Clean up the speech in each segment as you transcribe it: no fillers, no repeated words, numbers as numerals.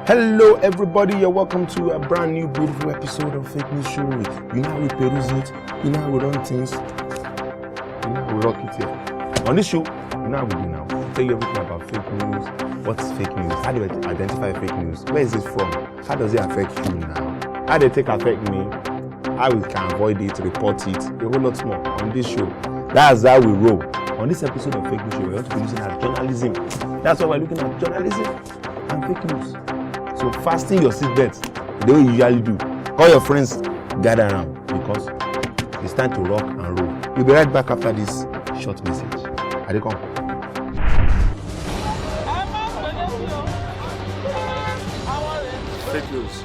Hello everybody, you're welcome to a brand new beautiful episode of Fake News Show. You know how we peruse it, you know how we run things, you know how we rock it here. On this show, you know how we do now. We'll tell you everything about fake news, what's fake news, how do you identify fake news, where is it from, how does it affect you now, how does it affect me, how we can avoid it, report it, a whole lot more on this show. That's how we roll. On this episode of Fake News Show, we're going to be looking at journalism. That's why we're looking at journalism and fake news. So fasten your seatbelts the way you usually do. Call your friends, gather around because it's time to rock and roll. We'll be right back after this short message. Adekon. Fake news.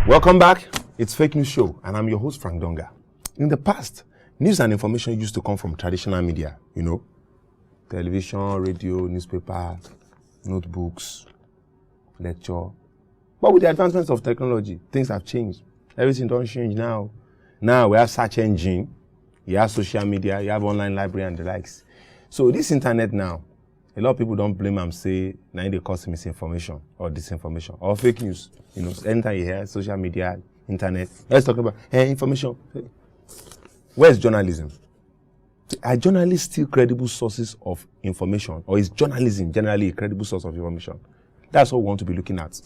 Welcome back. It's Fake News Show, and I'm your host, Frank Donga. In the past, news and information used to come from traditional media, television, radio, newspaper, notebooks, lecture. But with the advancements of technology, things have changed. Everything don't change now. Now we have search engine, you have social media, you have online library and the likes. So this internet now, a lot of people don't blame and say, now they cause misinformation or disinformation or fake news. Anytime you hear social media, internet, let's talk about information. Where's journalism? Are journalists still credible sources of information, or is journalism generally a credible source of information? That's what we want to be looking at.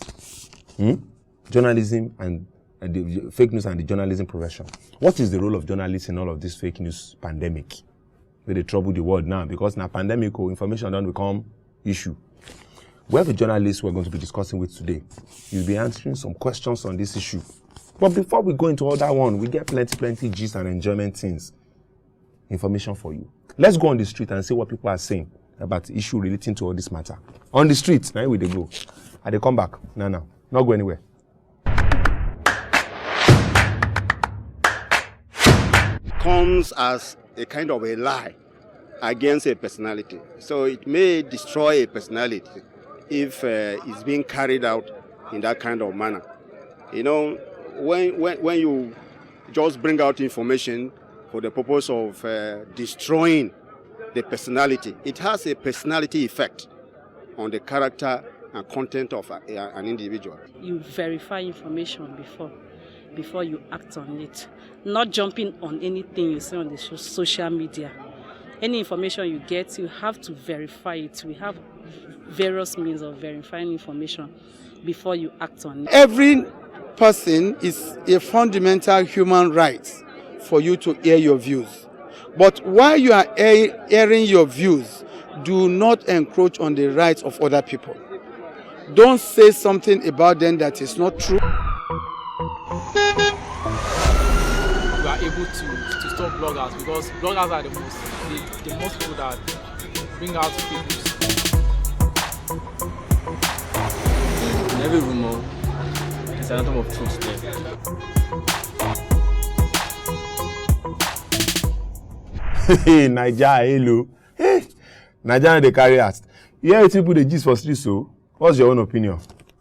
Journalism and the fake news and the journalism profession. What is the role of journalists in all of this fake news pandemic? Where they trouble the world now, because now pandemic information don't become issue. We have a journalist we're going to be discussing with today. He'll be answering some questions on this issue. But before we go into all that one, we get plenty gist and enjoyment things. Information for you. Let's go on the street and see what people are saying about the issue relating to all this matter. On the street, now where they go. And they come back. No. Not go anywhere. Comes as a kind of a lie against a personality. So it may destroy a personality if it's being carried out in that kind of manner. When you just bring out information for the purpose of destroying the personality, it has a personality effect on the character and content of an individual. You verify information before you act on it. Not jumping on anything you see on the social media. Any information you get, you have to verify it. We have various means of verifying information before you act on it. Every person is a fundamental human right for you to air your views. But while you are airing your views, do not encroach on the rights of other people. Don't say something about them that is not true. We are able to stop bloggers, because bloggers are the most people that bring out fake news. In every rumor, there's an atom of truth there. Hey, Naija, hello. Hey, Naija, they carry us. You hear people they gist for street, so what's your own opinion?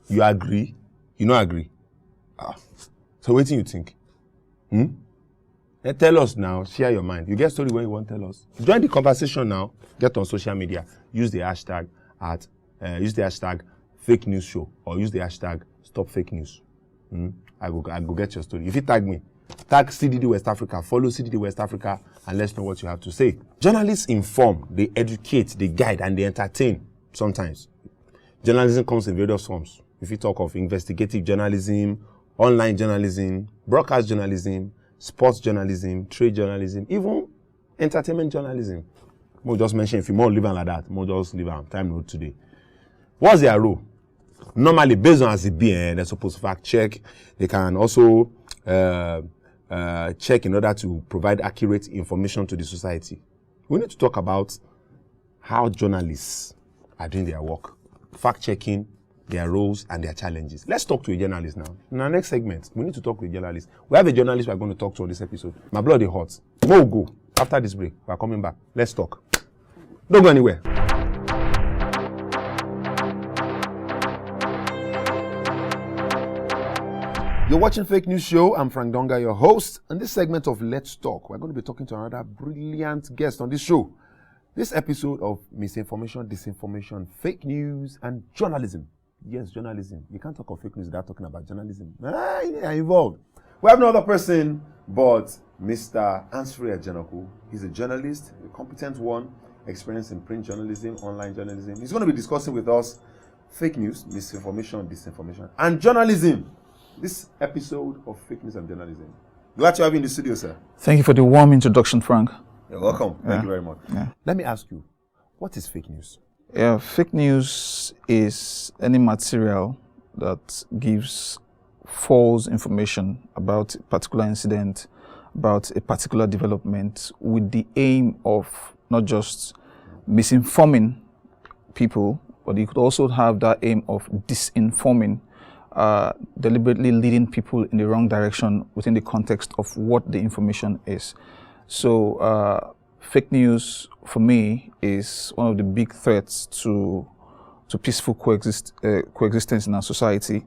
You agree? You don't agree? So what do you think? Tell us now, share your mind. You get story when you want to tell us. Join the conversation now. Get on social media. Use the hashtag fake news show, or use the hashtag stop fake news. I go get your story. If you tag me, tag CDD West Africa, follow CDD West Africa, and let's know what you have to say. Journalists inform, they educate, they guide, and they entertain sometimes. Journalism comes in various forms. If you talk of investigative journalism, online journalism, broadcast journalism, sports journalism, trade journalism, even entertainment journalism. We'll just mention if you more live like that, we'll just leave our time note today. What's their role? Normally, based on as it be, they're supposed to fact check. They can also check in order to provide accurate information to the society. We need to talk about how journalists are doing their work, fact checking, their roles and their challenges. Let's talk to a journalist now. In our next segment, we need to talk to a journalist. We have a journalist we're going to talk to on this episode. My blood is hot. We'll go. After this break, we're coming back. Let's talk. Don't go anywhere. You're watching Fake News Show. I'm Frank Donga, your host. In this segment of Let's Talk, we're going to be talking to another brilliant guest on this show. This episode of misinformation, disinformation, fake news, and journalism. Yes, journalism. You can't talk of fake news without talking about journalism. Involved. We have no other person but Mr. Ansfrey Ajenoku. He's a journalist, a competent one, experienced in print journalism, online journalism. He's going to be discussing with us fake news, misinformation, disinformation, and journalism. This episode of Fake News and Journalism. Glad to have you in the studio, sir. Thank you for the warm introduction, Frank. You're welcome. Thank you very much. Yeah. Let me ask you, what is fake news? Yeah, fake news is any material that gives false information about a particular incident, about a particular development, with the aim of not just misinforming people, but you could also have that aim of disinforming, deliberately leading people in the wrong direction within the context of what the information is. So fake news, for me, is one of the big threats to peaceful coexistence in our society,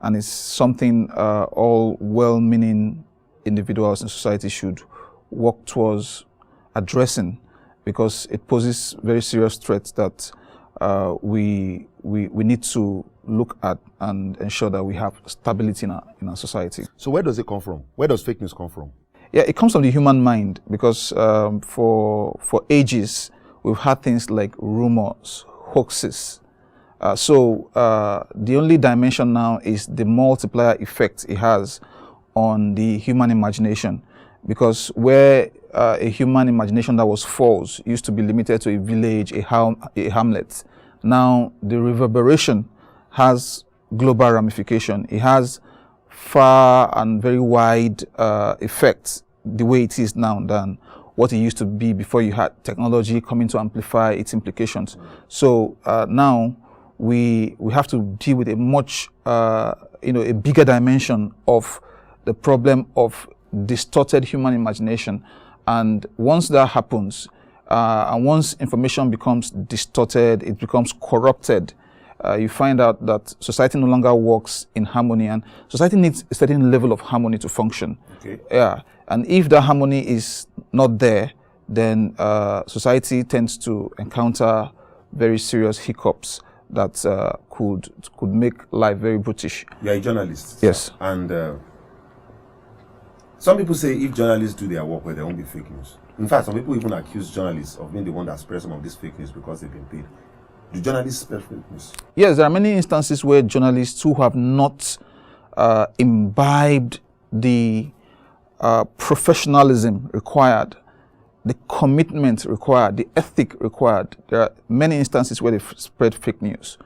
and it's something all well-meaning individuals in society should work towards addressing, because it poses very serious threats that we need to look at and ensure that we have stability in our society. So where does it come from? Where does fake news come from? Yeah, it comes from the human mind, because for ages we've had things like rumors, hoaxes. So the only dimension now is the multiplier effect it has on the human imagination, because where a human imagination that was false used to be limited to a village, a hamlet, now the reverberation has global ramification. It has far and very wide effects the way it is now than what it used to be before you had technology coming to amplify its implications. So now we have to deal with a much a bigger dimension of the problem of distorted human imagination. And once that happens, and once information becomes distorted, it becomes corrupted, you find out that society no longer works in harmony, and society needs a certain level of harmony to function. Okay. Yeah, and if that harmony is not there, then society tends to encounter very serious hiccups that could make life very brutish. You're a journalist. Yes. And some people say if journalists do their work, well, there won't be fake news. In fact, some people even accuse journalists of being the one that spread some of this fake news because they've been paid. Do journalists spread fake news? Yes, there are many instances where journalists who have not imbibed the professionalism required, the commitment required, the ethic required. There are many instances where they spread fake news,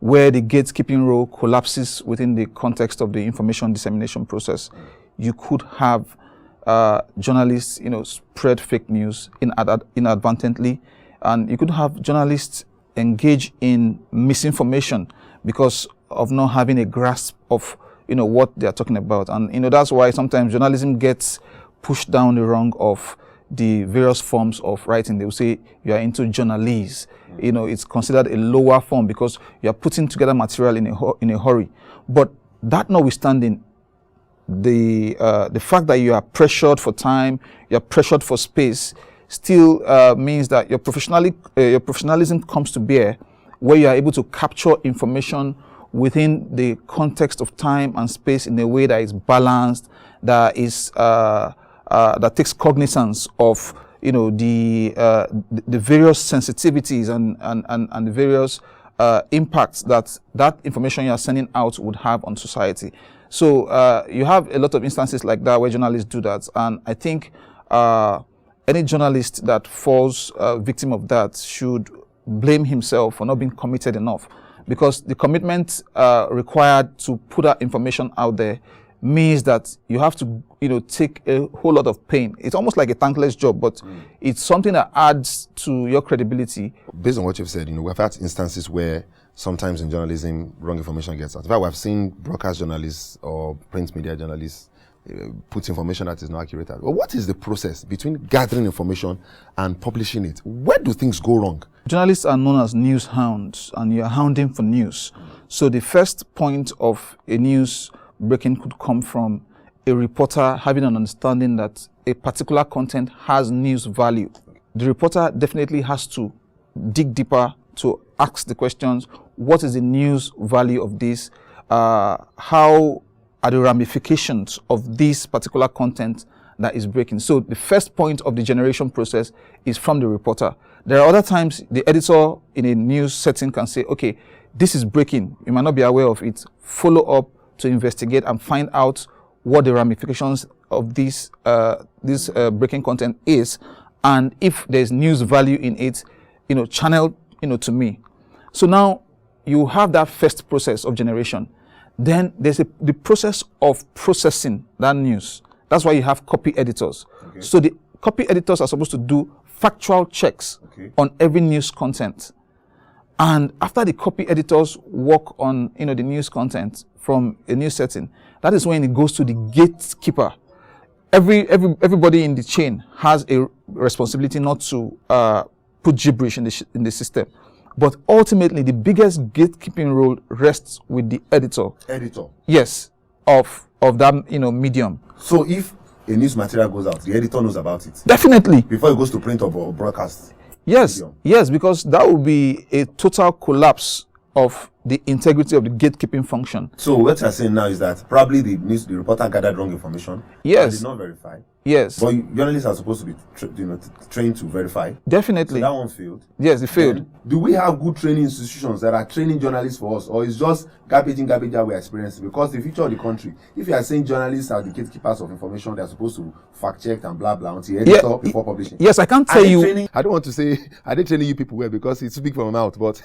where the gatekeeping role collapses within the context of the information dissemination process. You could have journalists, spread fake news inadvertently, and you could have journalists engage in misinformation because of not having a grasp of what they are talking about. And that's why sometimes journalism gets pushed down the rung of the various forms of writing. They will say you are into journalese. It's considered a lower form because you are putting together material in a hurry. But that notwithstanding, the fact that you are pressured for time, you are pressured for space, still means that your professionalism comes to bear, where you are able to capture information within the context of time and space in a way that is balanced, that is that takes cognizance of the various sensitivities and the various impacts that information you are sending out would have on society. So you have a lot of instances like that where journalists do that, and I think any journalist that falls victim of that should blame himself for not being committed enough, because the commitment required to put that information out there means that you have to take a whole lot of pain. It's almost like a thankless job, but it's something that adds to your credibility. Based on what you've said, we've had instances where sometimes in journalism wrong information gets out. In fact, we've seen broadcast journalists or print media journalists put information that is not accurate. Well, what is the process between gathering information and publishing it? Where do things go wrong? Journalists are known as news hounds, and you're hounding for news. So the first point of a news breaking could come from a reporter having an understanding that a particular content has news value. The reporter definitely has to dig deeper to ask the questions: what is the news value of this? How are the ramifications of this particular content that is breaking? So the first point of the generation process is from the reporter. There are other times the editor in a news setting can say, okay, this is breaking. You might not be aware of it. Follow up to investigate and find out what the ramifications of this breaking content is, and if there's news value in it, channel to me. So now you have that first process of generation. Then there's the process of processing that news. That's why you have copy editors. Okay. So the copy editors are supposed to do factual checks on every news content. And after the copy editors work on the news content from a news setting, that is when it goes to the gatekeeper. Everybody in the chain has a responsibility not to put gibberish in the system. But ultimately, the biggest gatekeeping role rests with the editor. Editor? Yes, of that medium. So if a news material goes out, the editor knows about it? Definitely. Before it goes to print or broadcast? Yes, medium. Yes, because that would be a total collapse of the integrity of the gatekeeping function. So what you're saying now is that probably the reporter gathered wrong information. Yes. And did not verify. Yes. But journalists are supposed to be trained to verify. Definitely. So that one failed. Yes, it failed. Then, do we have good training institutions that are training journalists for us, or is just garbage in, garbage out we're experiencing? Because the future of the country, if you are saying journalists are the gatekeepers of information, they're supposed to fact check and blah blah until editor before publishing. Yes, I can't tell you. I don't want to say are they training you people well because it's speak from my mouth, but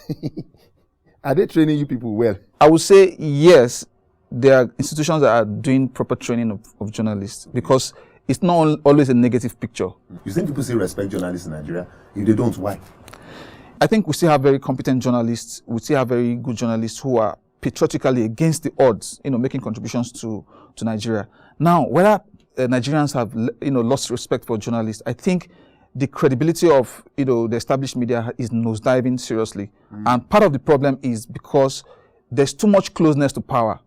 are they training you people well? I would say yes. There are institutions that are doing proper training of journalists, because it's not always a negative picture. You think people still respect journalists in Nigeria? If they don't, why? I think we still have very competent journalists. We still have very good journalists who are patriotically against the odds, making contributions to Nigeria. Now, whether Nigerians have, lost respect for journalists, I think the credibility of, the established media is nosediving seriously. And part of the problem is because there's too much closeness to power.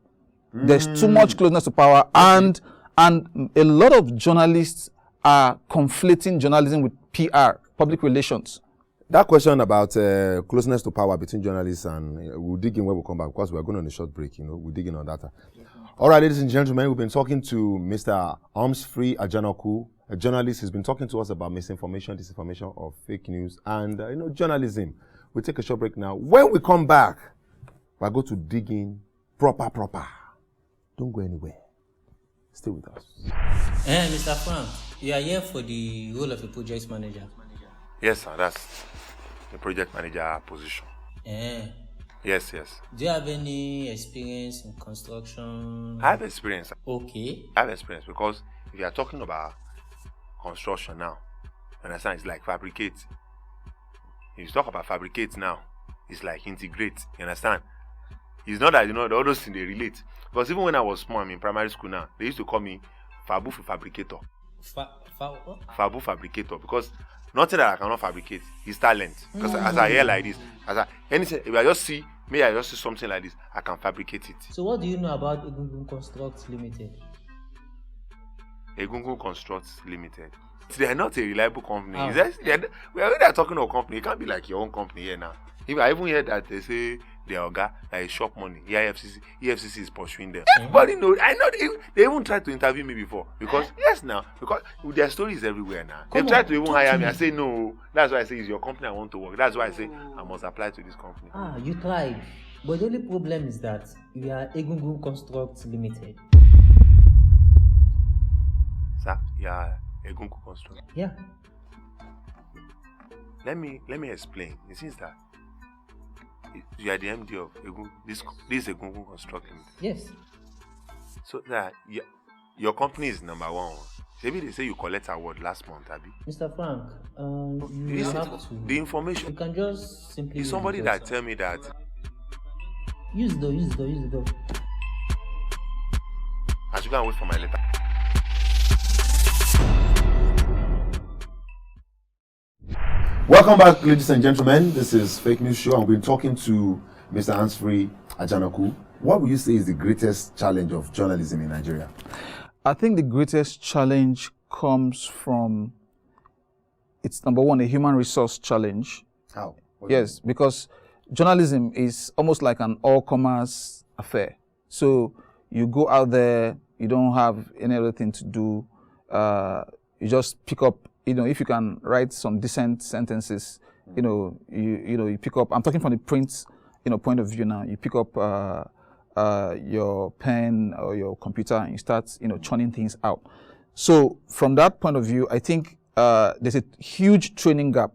There's too much closeness to power, and a lot of journalists are conflating journalism with PR, public relations. That question about closeness to power between journalists, and we'll dig in when we come back, because we're going on a short break, we'll dig in on that. All right, ladies and gentlemen, we've been talking to Mr. Humphrey Ajanaku, a journalist. He's been talking to us about misinformation, disinformation, or fake news, and journalism. We'll take a short break now. When we come back, we're going to dig in proper. Don't go anywhere. Stay with us. Mr. Frank, you are here for the role of a project manager. Yes, sir. That's the project manager position. Yes. Do you have any experience in construction? I have experience. Okay. I have experience because if you are talking about construction now, understand, it's like fabricate. If you talk about fabricate now, it's like integrate. You understand? It's not that all those things they relate. Because even when I was small, I'm in primary school now, they used to call me Fabu Fabricator. Fabu Fabricator, because nothing that I cannot fabricate is talent. Because as I hear like this, anything, if I just see something like this, I can fabricate it. So what do you know about Egungun Constructs Limited? Egungun Constructs Limited. They are not a reliable company. We are talking about a company. It can't be like your own company here now. If I even hear that they say their oga that is shop money, EFCC is pursuing them. Everybody knows. I know they even tried to interview me before because because their story is everywhere now. They tried to even hire me. I say no. That's why I say it's your company I want to work. That's why I say I must apply to this company. You tried, but the only problem is that we are Egungun Constructs Limited. Sir, yeah, Egungun Construct. Yeah. Let me explain. It seems that you are the MD of this Egungun Construct Limited. Yes. So that your company is number one. Maybe they say you collect award last month, Abby. Mr. Frank, you have to. The information. You can just simply. Is somebody that tell me that? Use the door. I should go and wait for my letter. Welcome back, ladies and gentlemen. This is Fake News Show. I've been talking to Mr. Humphrey Ajanaku. What would you say is the greatest challenge of journalism in Nigeria? I think the greatest challenge comes from, it's number one, a human resource challenge. How? What do you Yes, because journalism is almost like an all-comers affair. So you go out there, you don't have any other thing to do. You just pick up, if you can write some decent sentences, you pick up, I'm talking from the print, point of view now. You pick up your pen or your computer and you start, churning things out. So from that point of view, I think there's a huge training gap.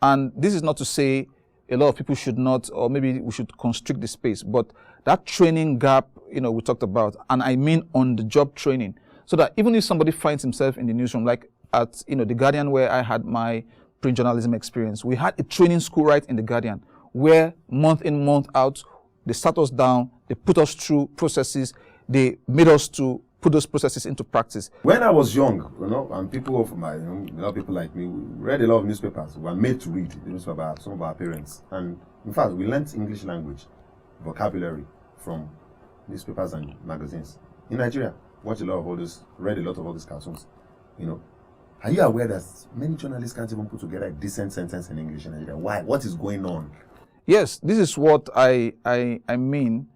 And this is not to say a lot of people should not, or maybe we should constrict the space, but that training gap, we talked about, and I mean on-the-job training, so that even if somebody finds himself in the newsroom, like at, The Guardian, where I had my print journalism experience, we had a training school right in The Guardian, where month in, month out, they sat us down, they put us through processes, they made us to put those processes into practice. When I was young, and people of my, a lot of people like me, we read a lot of newspapers. We were made to read the newspaper, some of our parents. And in fact, we learnt English language, vocabulary from newspapers and magazines. In Nigeria, read a lot of all these cartoons, Are you aware that many journalists can't even put together a decent sentence in English in Nigeria? Why? What is going on? Yes, this is what I mean,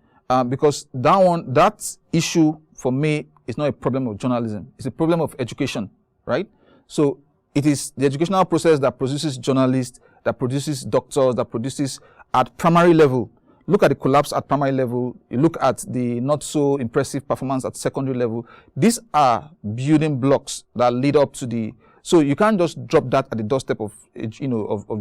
because that issue for me is not a problem of journalism. It's a problem of education, right? So it is the educational process that produces journalists, that produces doctors, that produces at primary level. Look at the collapse at primary level. You look at the not so impressive performance at secondary level. These are building blocks that lead up to the. So you can't just drop that at the doorstep of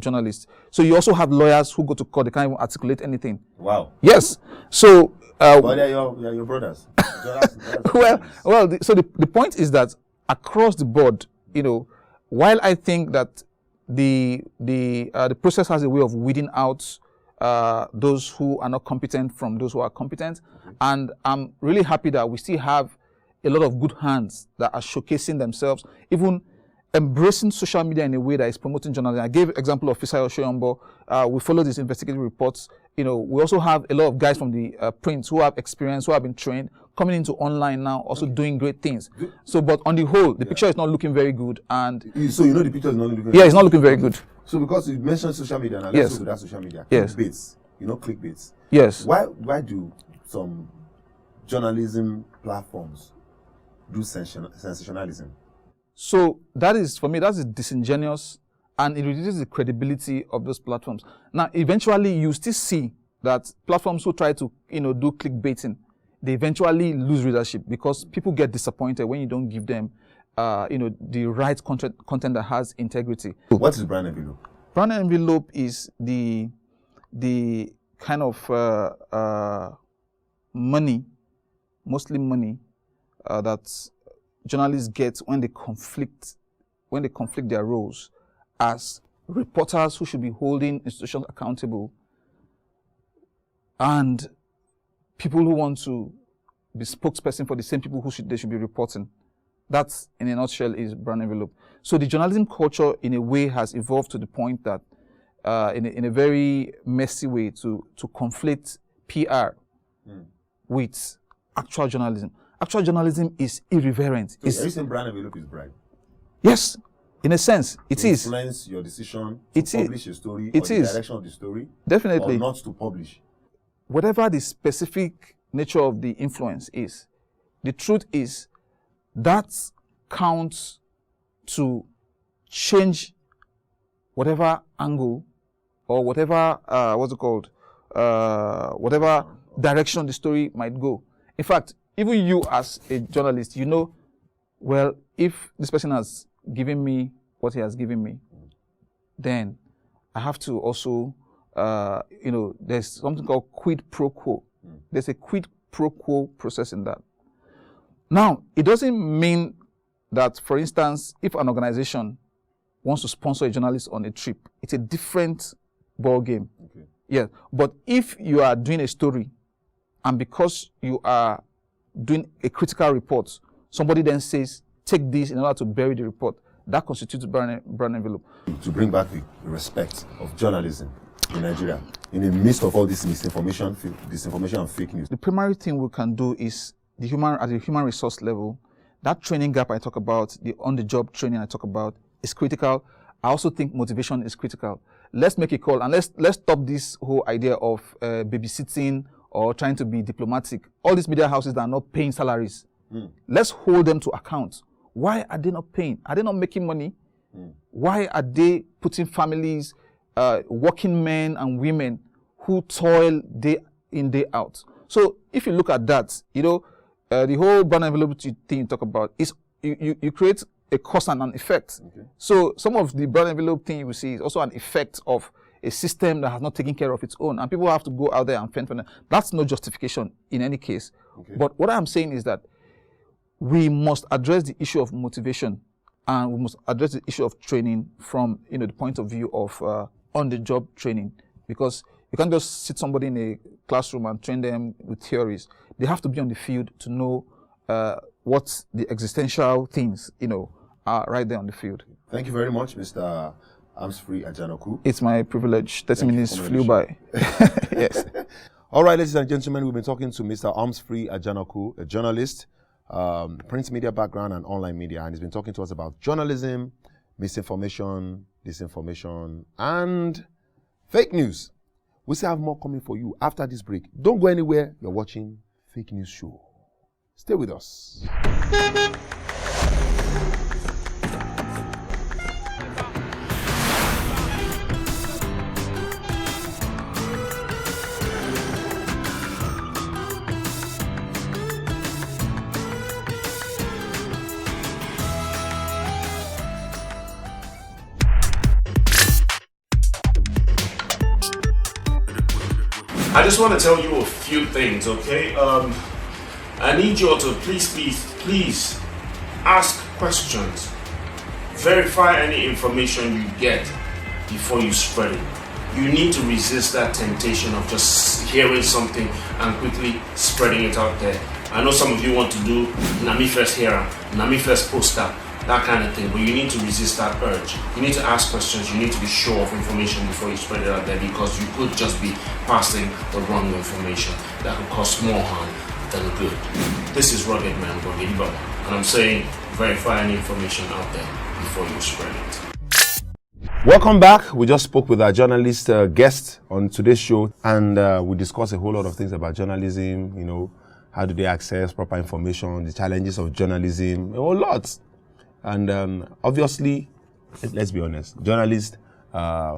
journalists. So you also have lawyers who go to court. They can't even articulate anything. Wow. Yes. So. But they're your brothers. So the point is that across the board, while I think that the process has a way of weeding out those who are not competent from those who are competent, and I'm really happy that we still have a lot of good hands that are showcasing themselves, even embracing social media in a way that is promoting journalism. I gave example of Fisayo Shoyombo. We follow these investigative reports. We also have a lot of guys from the print who have experience, who have been trained, coming into online now, also doing great things. So, but on the whole, the picture is not looking very good. And so the picture is not looking. Yeah, it's not looking very good. So because you mentioned social media, now let's go to that social media. Yes. Clickbaits. Clickbaits. Yes. Why do some journalism platforms do sensationalism? So that is, for me, that's disingenuous, and it reduces the credibility of those platforms. Now, eventually, you still see that platforms who try to, do clickbaiting, they eventually lose readership because people get disappointed when you don't give them, the right content that has integrity. What is brand envelope? Brand envelope is the kind of money, mostly money, that journalists get when they conflict their roles as reporters who should be holding institutions accountable, and people who want to be spokesperson for the same people they should be reporting. That, in a nutshell, is brand envelope. So the journalism culture, in a way, has evolved to the point that, in a very messy way, to conflate PR with actual journalism. Actual journalism is irreverent. So are you saying brand envelope is bribe? Yes, in a sense, it to is. Influence your decision to publish a story or the direction of the story? Definitely. Or not to publish? Whatever the specific nature of the influence is, the truth is that counts to change whatever angle or whatever, whatever direction the story might go. In fact, even you as a journalist, well, if this person has given me what he has given me, then I have to also, there's something called quid pro quo. There's a quid pro quo process in that. Now, it doesn't mean that, for instance, if an organization wants to sponsor a journalist on a trip, it's a different ball game. Okay. Yeah, but if you are doing a story, and because you are doing a critical report, somebody then says, take this in order to bury the report, that constitutes brand envelope. To bring back the respect of journalism in Nigeria, in the midst of all this disinformation and fake news? The primary thing we can do is at the human resource level, that training gap I talk about, the on-the-job training I talk about is critical. I also think motivation is critical. Let's make a call and let's stop this whole idea of babysitting or trying to be diplomatic. All these media houses that are not paying salaries, let's hold them to account. Why are they not paying? Are they not making money? Why are they putting families, working men and women who toil day in, day out? So if you look at that, the whole brand envelopability thing you talk about is you create a cause and an effect. Okay. So some of the brand envelope thing you will see is also an effect of a system that has not taken care of its own, and people have to go out there and fend for them. That's no justification in any case. Okay. But what I'm saying is that we must address the issue of motivation, and we must address the issue of training from the point of view of on-the-job training, because you can't just sit somebody in a classroom and train them with theories. They have to be on the field to know what the existential things are right there on the field. Thank you very much, Mr. Armsfree Ajanaku. It's my privilege. 30 minutes flew by. Yes. All right, ladies and gentlemen, we've been talking to Mr. Armsfree Ajanaku, a journalist, print media background and online media, and he's been talking to us about journalism, misinformation, disinformation, and fake news. We still have more coming for you after this break. Don't go anywhere. You're watching Fake News Show. Stay with us. I just want to tell you a few things, okay? I need you all to please ask questions. Verify any information you get before you spread it. You need to resist that temptation of just hearing something and quickly spreading it out there. I know some of you want to do Nami first hearer, Nami first poster, that kind of thing, but you need to resist that urge. You need to ask questions, you need to be sure of information before you spread it out there, because you could just be passing the wrong information that could cause more harm than good. This is Rugged Man, Rugged Baba, and I'm saying verify any information out there before you spread it. Welcome back. We just spoke with our journalist guest on today's show, and we discussed a whole lot of things about journalism, how do they access proper information, the challenges of journalism, a whole lot. And obviously, let's be honest, journalists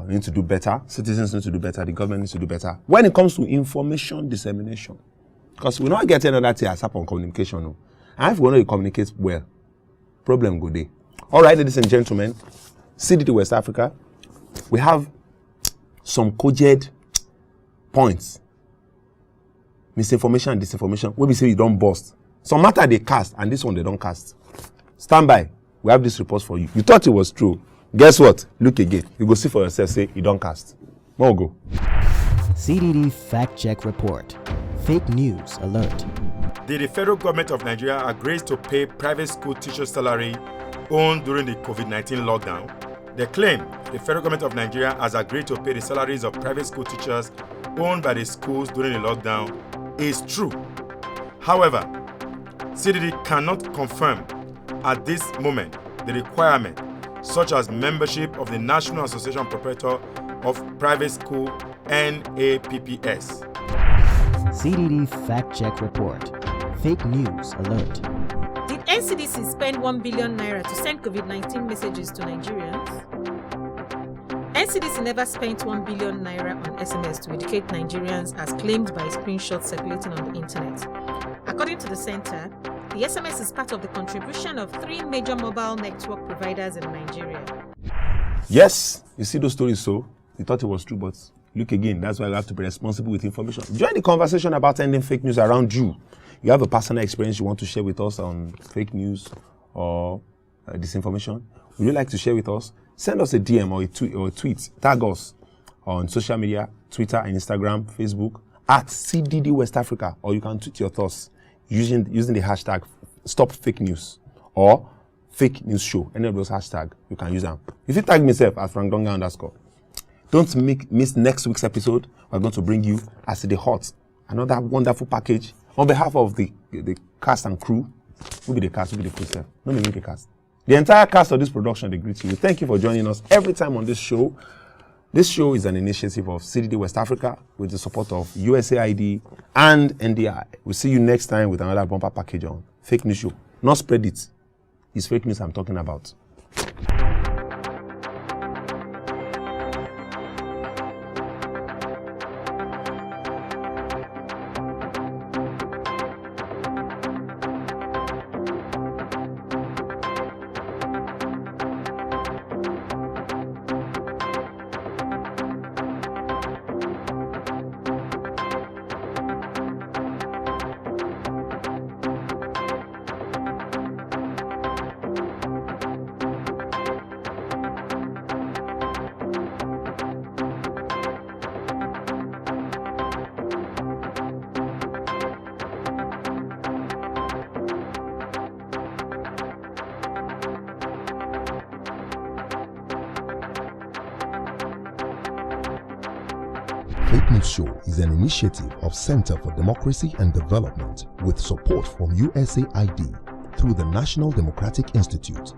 need to do better, citizens need to do better, the government needs to do better when it comes to information dissemination. Because we're not getting another thing as upon communication. No. And if we want to communicate well, problem go there. All right, ladies and gentlemen, CDD West Africa, we have some cogent points. Misinformation and disinformation, where we say you don't bust. Some matter they cast, and this one they don't cast. Stand by. We have this report for you. You thought it was true. Guess what? Look again. You go see for yourself, say you don't cast. More go. CDD Fact Check Report. Fake News Alert. Did the federal government of Nigeria agree to pay private school teachers' salary earned during the COVID-19 lockdown? They claim the federal government of Nigeria has agreed to pay the salaries of private school teachers owned by the schools during the lockdown is true. However, CDD cannot confirm at this moment the requirement, such as membership of the National Association Proprietor of Private School, NAPPS. CDD Fact Check Report. Fake News Alert. Did NCDC spend 1 billion naira to send COVID-19 messages to Nigerians? NCDC never spent 1 billion naira on SMS to educate Nigerians as claimed by screenshots circulating on the internet. According to the center, the SMS is part of the contribution of 3 major mobile network providers in Nigeria. Yes, you see those stories, so you thought it was true, but look again. That's why you have to be responsible with information. Join the conversation about ending fake news around you. You have a personal experience you want to share with us on fake news or disinformation. Would you like to share with us? Send us a DM or a tweet. Tag us on social media, Twitter and Instagram, Facebook, at CDD West Africa, or you can tweet your thoughts using the hashtag Stop Fake News or Fake News Show. Any of those hashtags, you can use them. If you tag myself at Frank Donga _ Don't miss next week's episode. We're going to bring you As the Hot, another wonderful package. On behalf of the cast and crew, who be the cast, who be the crew staff? No, make a cast. The entire cast of this production, they greet you. Thank you for joining us every time on this show. This show is an initiative of CDD West Africa with the support of USAID and NDI. We'll see you next time with another bumper package on Fake News Show. Not spread it. It's fake news I'm talking about. Fake News Show is an initiative of Center for Democracy and Development with support from USAID through the National Democratic Institute.